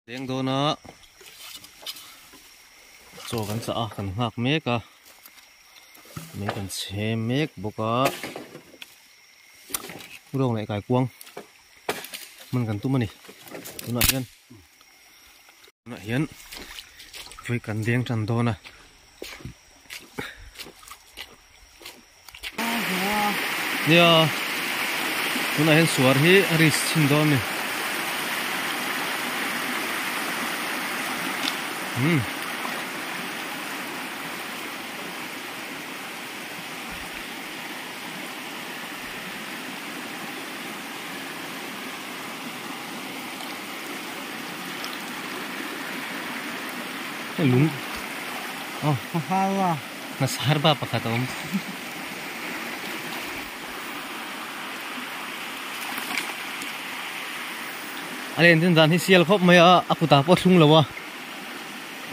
tiếng đó nó choกันสะกันหักเมกอะเมกันเชเมกบกะรองไหนไก่กวงมันกันตุ้มมันนี่ตุ้มหน่อยเห็นหน่อยเห็นไฟกันเดียงจันโดนะเนี่ยตุ้มหน่อยเห็นสวนที่อริสชินโดนนี่ลุงอ๋อฮ่าว่ะน่าสารบ้าปะครับผมอะไรนี่ด้านที่เสียลครบไหมอ่ะอักุตาปอดทุ่งแล้ววะ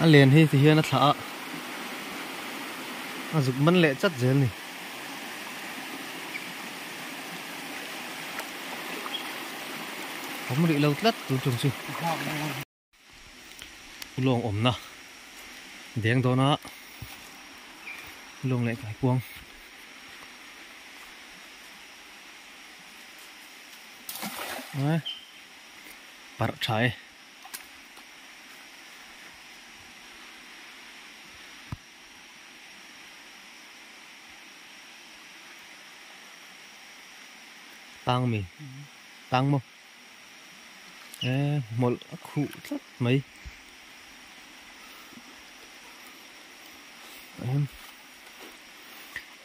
อะไรนี่ที่เฮียนัทละจุกมันเละจัดเจนนี่ผมไม่ได้เล่าลัดตัวจงสิลงอมนะเดียงตัวนะลงเลยไก่กวงปัดใช้ตังมีตังมั้งหมดขู่สักไหม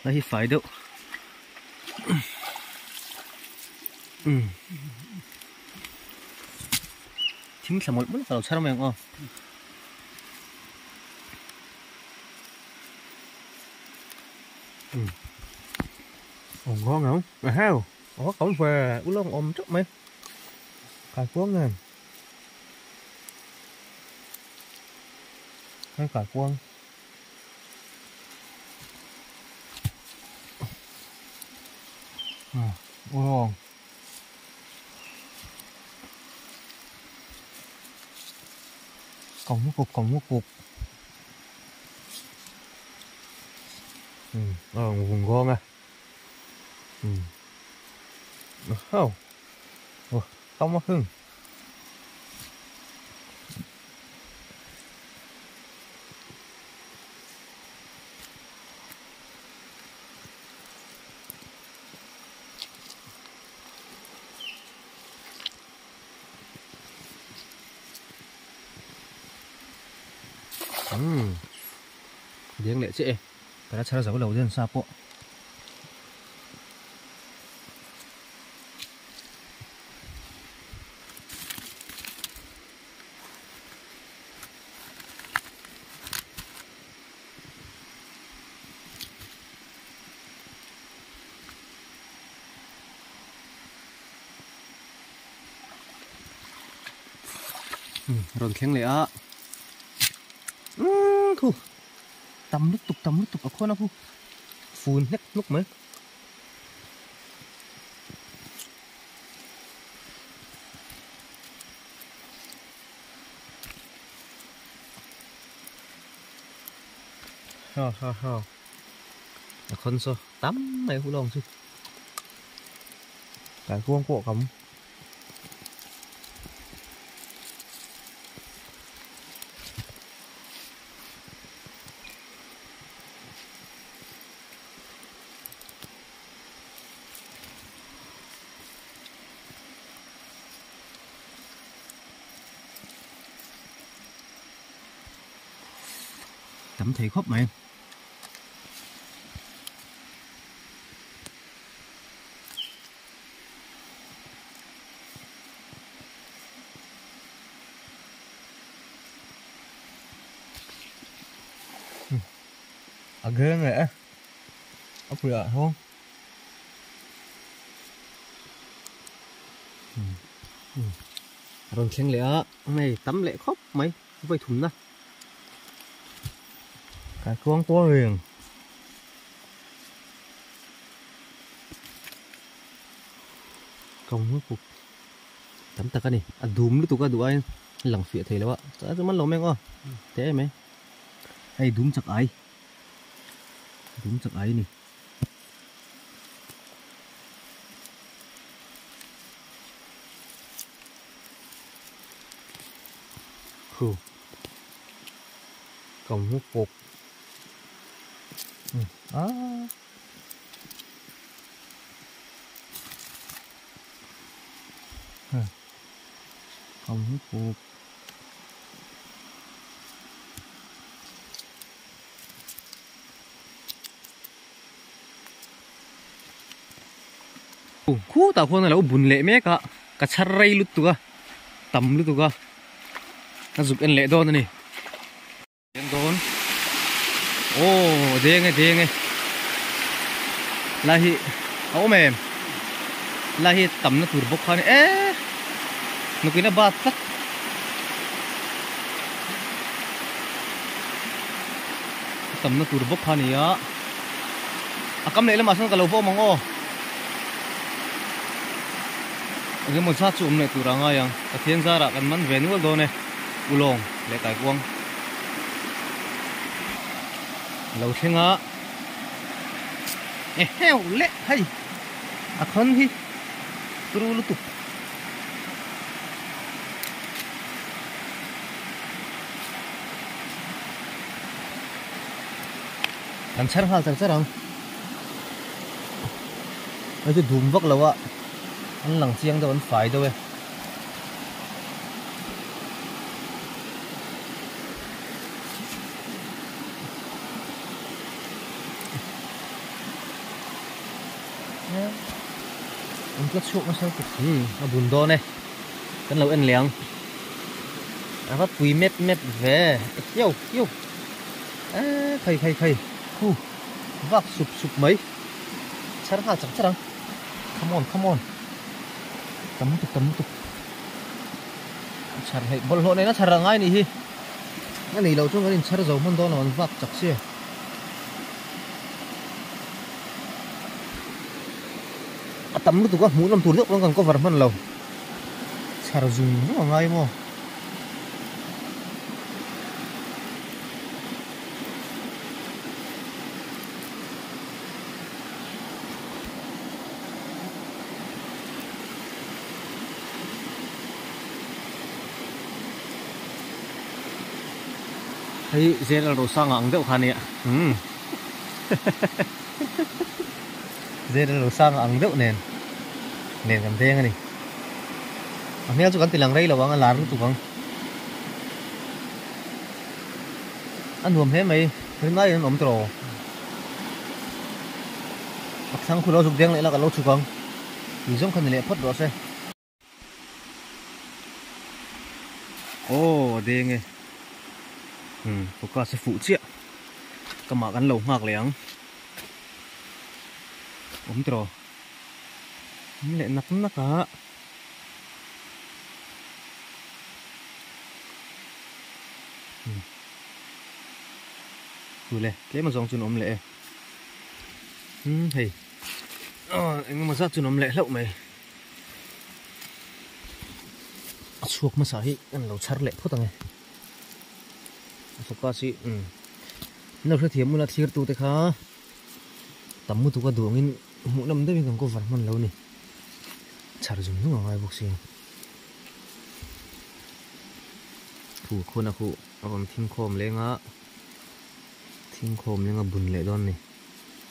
đây phải đâu chính là một bữa vào sao mày không ngon không mà heo có cổng về uống lông ôm trước mấy cài cuốn nè cái cài cuốn ngon còn một cục vùng ngon à không không mất hương điếng lệ chị cái đã chơi dấu đầu tiên sao bộ rồi khen lệ á thu tầm lúc tục ở khuôn nó phun hết lúc mấy ha con sao tắm này hú lông chứ cái khuôn của cắm tắm thể khóc mà em gương rồi á ốc rửa không rồi khen lệ này tắm lệ khóc mấy vây thùng đó cái con quá hiền công nước cục tắm ta cái này ăn đùm lúc tụi cái đuổi lằng phía thấyแล้วอะจะจะมันหลงแม่งอ่ะเจ๊ไหมไอ้ดุ้มจากไอ้ดุ้มจากไอ้นี่คือcòng hút cột đó còng hút cột khu tàu phun này là bùn lệ mẹ cả charai lút tụi tầm lút tụi nó giúp anh lệ đòn này anh đòn ô đen nghe là hi áo mềm là hi tầm nó tụt bốc khăn ế nó cứ nó bát tắt tầm nó tụt bốc khăn này á à cắm lệ là mà sao cả lâu vô mong ô cái một sát chụm này tụt ra ngay à cái thiên gia là cái món về nuôi đồ này ulong lệ tài quang lâu thiên á heo lệ hay à con hi tru lu tục làm sao không nó chỉ đùm vóc lâu ạ anh lằng chiang đâu anh phải đâu ấy anh cứ chuột nó sao nó buồn đo này cái lâu anh lẹng à bắt quý mét về yêu à thầy khu vác sụp mấy sao nó chẳng chẳng come on tấm tục chặt hay bol hộ này nó chặt ra ngay này hi cái này lâu chung cái này chặt dầu hơn đó nó vác chặt xe tấm lúc tụi con muốn làm tụi nước nó còn có vật hơn lâu chặt dùng nó ngay mà thấy dễ là đồ sang ăn đậu khăn nè dễ là đồ sang ăn đậu nền cầm thế này anh nghe chú cắn tiền lằng đây là băng lá tụi con ăn nuông thế mày hôm nay nó ốm trò mặc sang khu lâu chụp đen lại là cả lâu chụp con thì giống khăn này phất đó xem ô đen nghe có cả sẽ phụ chia cả mà ăn lẩu ngạc lẻng ốm trò lại nắc cả lệ cái mà dòng chun ốm lệ hey anh mà ra chun ốm lệ lậu mày chuộc mà sao hi ăn lẩu char lệ phốt này có gì nó phải thiếm là thiệt tụi khá tắm một tụi cái đường in mỗi năm đấy mình còn có vật man lâu này chả dùng nước ngoài bốc xì thủ khôn à cụ ông thiên khom lên á thiên khom lên á bùn lệ đòn này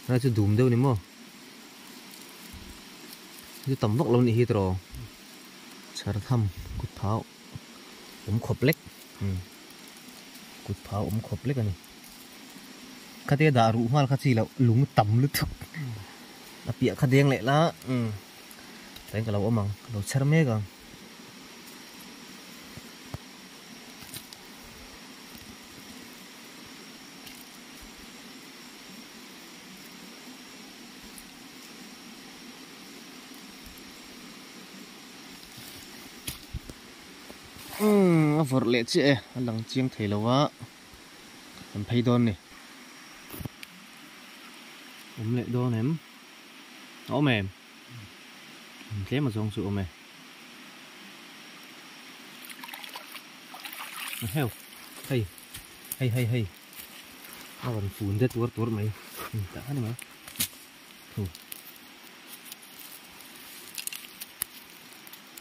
nó chưa đùm đâu này mà chứ tắm vóc lâu này hết rồi chả thăm cút pháo ống khop lek cút pháo ống khop lek này cái thế đã rủ hoa cái gì là lúng tắm lướt thực là bịa cái đen lại lá đấy cái lâu ôm bằng lâu chả mê cả vợ lệ chị lằng chiêng thấy lâu á làm thay đòn này ốm lệ đòn em ốm mềm thế mà dùng sự ốm mềm heo hay hay nó còn phun rất tuốt mày đã này mà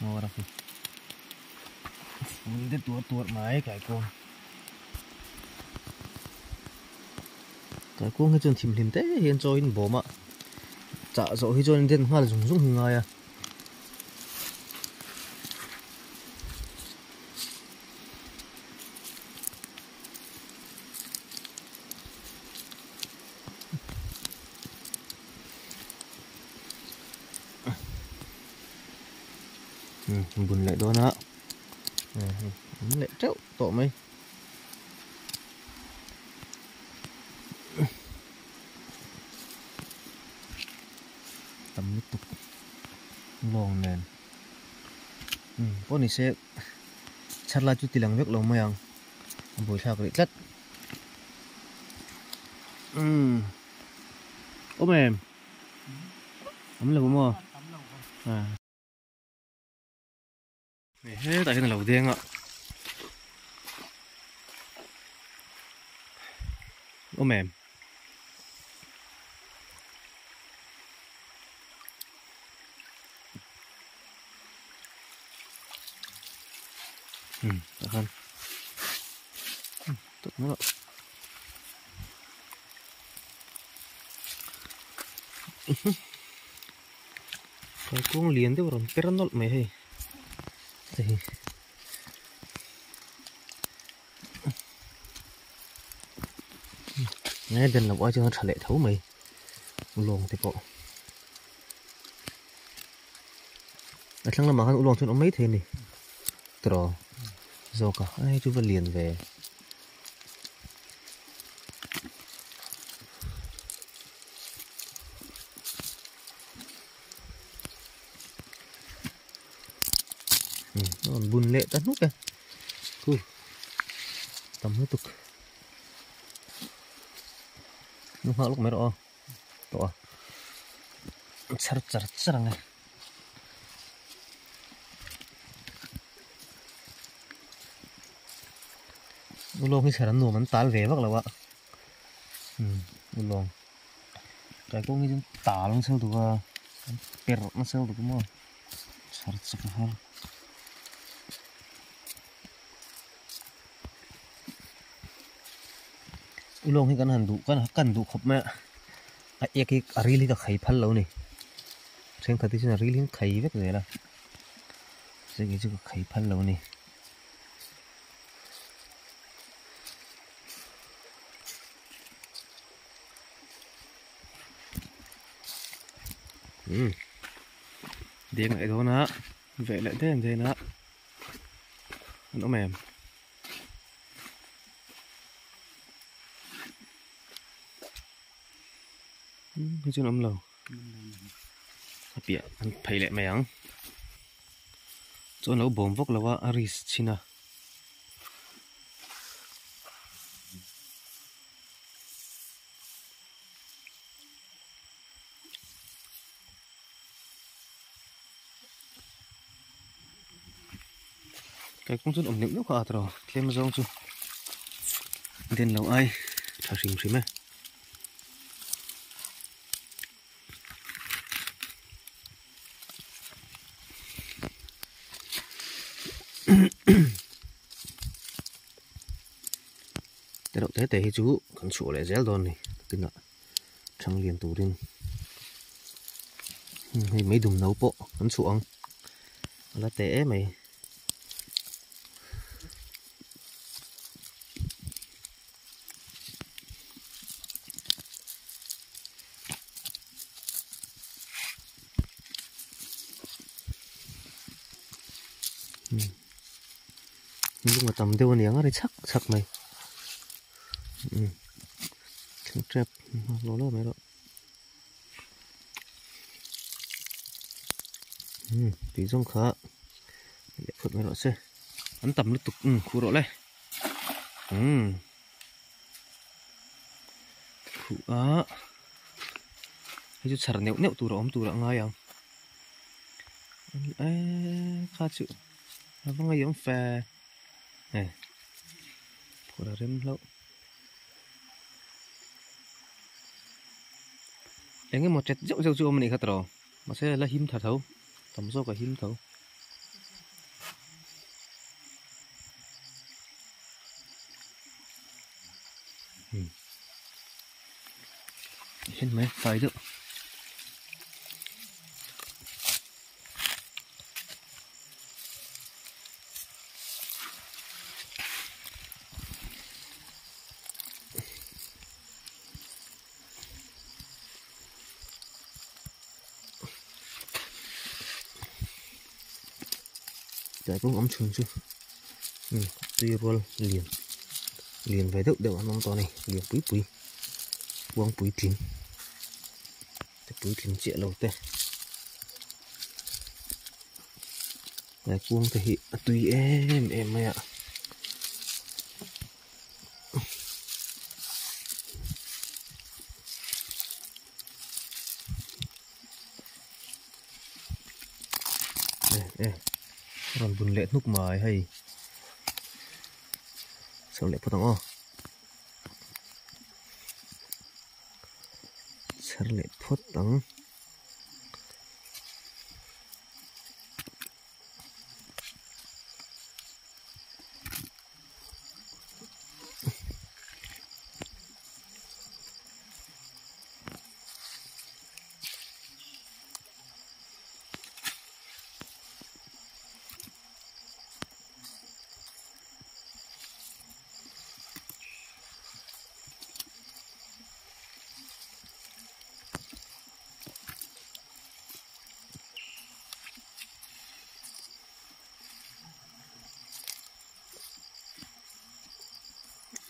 ngon lắm phun rất tuốt mày cái con cái chân thìm thế hiện cho in bố mà chả rõ khi cho nên tên hoa là dùng hình ngay à buồn lại đó nữa lại trâu tổ mày tầm nước tục lồng nền con này sẽ chặt lại chút tiền việc lồng mày ăn buổi sao cái chất ôm em ấm là bố à hết tại cái lẩu đen ạ ôm em được hơn tốt nữa cái con liền thế rồi cái nó mày hay thì nghe tên là quá cho nó trả lệ thấu mày luồng thì bộ ở trong là mà hắn luồng cho nó mấy thế này trò rồi cả ai chú vẫn liền về nó còn buồn lệ tắt nút kìa tầm hơi tục nó hoa lúc mấy đó to chặt này ulo khi sản nổ mình tál về bắc là vậy ulo cái con cái tál nó sâu được per nó sâu được không chặt ha ulo khi cần đủ khop mẹ cái really cái khai phal lâu này xem cái gì là really khai vậy là cái khai phal lâu này điên lại thôi nữa vậy lại thế nữa nó mềm cái chuyện ấm lầu bịa anh phải lại mày ăn chỗ nó bồn vốc là wa aris china cái cũng rất ổn định quá rồi thêm rong chứ tiền lâu ai thả xìm ấy cái độ thế chú còn sủa lại dẻo đòn này cái nọ trong liền tủ đinh hay mấy đùm nấu bộ còn sủa là té mày nhưng mà tầm tiêu niếng ở đây chắc mày không trẹp nó là mấy đó tí rong khá để phật mấy đó xe ăn tầm liên tục khu đó này khu á hay chút sẵn nẹo tù đó ngay không khá chịu vâng ngay giống phè này là rem lâu em cái một chẹt rượu rượu rượu mình khát rồi mà sẽ là hiếm thật thấu tầm số cả hiếm thấu hết mấy phải được cái cũng ấm chuồn chứ tuy rồi liền về được ăn nông to này liền bụi buông bụi chín bụi chín chĩa lâu tê này buông thì tùy em mày ạ còn bùn lệ nút mài hay sao lệ phật tông sao lệ phật tông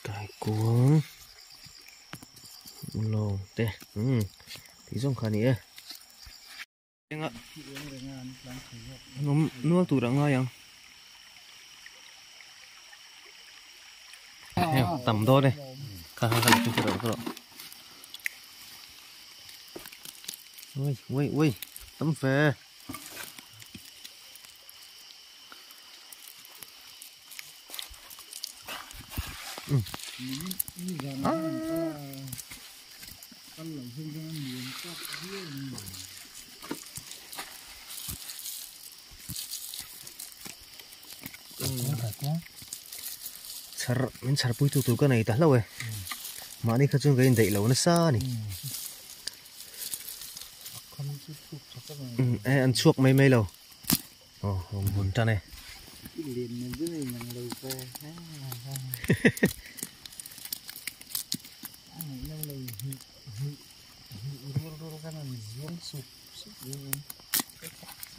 cái cuống lô tê thì giống khá nè anh ạ nó tủ đã ngon không tầm đôi đây khá chung chưa được rồi ui tấm phê mình sar pui tu cái này ta lâu rồi mà đi khơi chung cái đậy lâu nó xa nè ăn chuột mấy lâu buồn cha này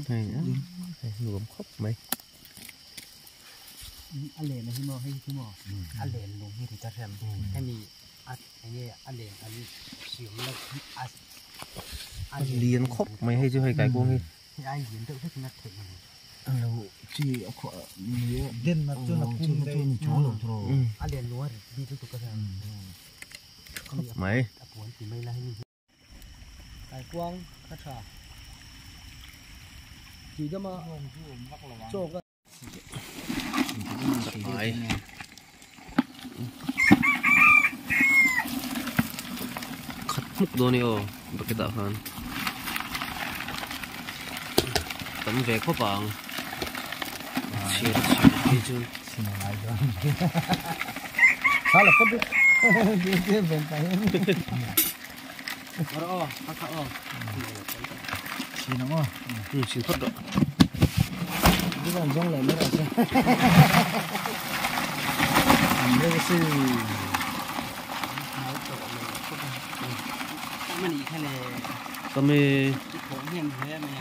này nuông khóc mấyอันเลนนะที่มอให้ที่มออันเลนลงที่ที่จะทำให้มีอัดไอ้เนี่ยอันเลนอันเสียงแล้วอัด เลียนครบไม่ให้ช่วยไก่กุ้งนี่ ที่ไอ้เห็นตัวที่นักเตะ เราจีเอาขวดนี้เด่นมาจนคุ้มได้ช่วยหลงทรอันเลนล้วนดีทุกกระทำ ไหม ตะปวนที่ไม่ไล่นี่ไก่กวางกระชากที่จะมาโจก phải khát múc đồ này bật cái tạo hơn tấm về có bằng chia đi chứ xin lỗi cho khá là phất đấy cái về tay đó xin nó xin phất đó cái con giống này mới là sao đây là sưมันอีกแค่เลย ก็ไม่ ผมเห็นเพื่อนมัน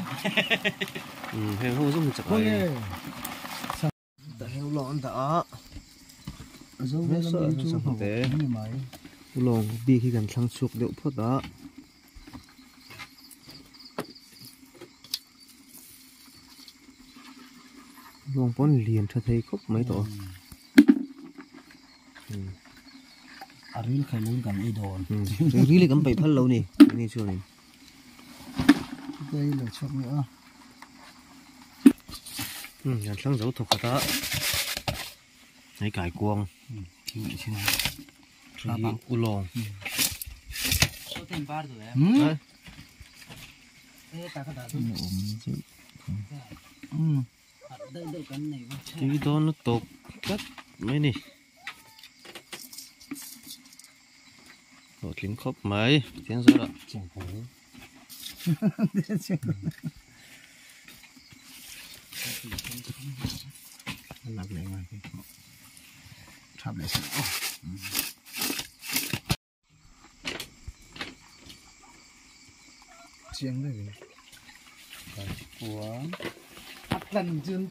เห็นเขาส่งจากไหนแต่เฮลร้อนแต่giống như là mình chú hổ như máy lồng bi khi gần sang chuột điệu phốt đó lồng bón liền cho thấy khúc mấy tổรีใครลุ้นกันไม่โดน รีเลยกันไปพันlâu nèนี่ช่วงนี้ đây là chọc nữa nhà sang dấu thuộc cả đó lấy cải cuông thì xin Thì u lon. số tiền ba rồi em Đấy. thế ta có đã ôm chứ đợi đợi cái này Thì đó nó tột cắt mấy nè. Rồi tiếng khóc mấy, tiếng sao đó. chẳng phải làm lại ngoài cái thắp lại sao chiếng đây Của lần dương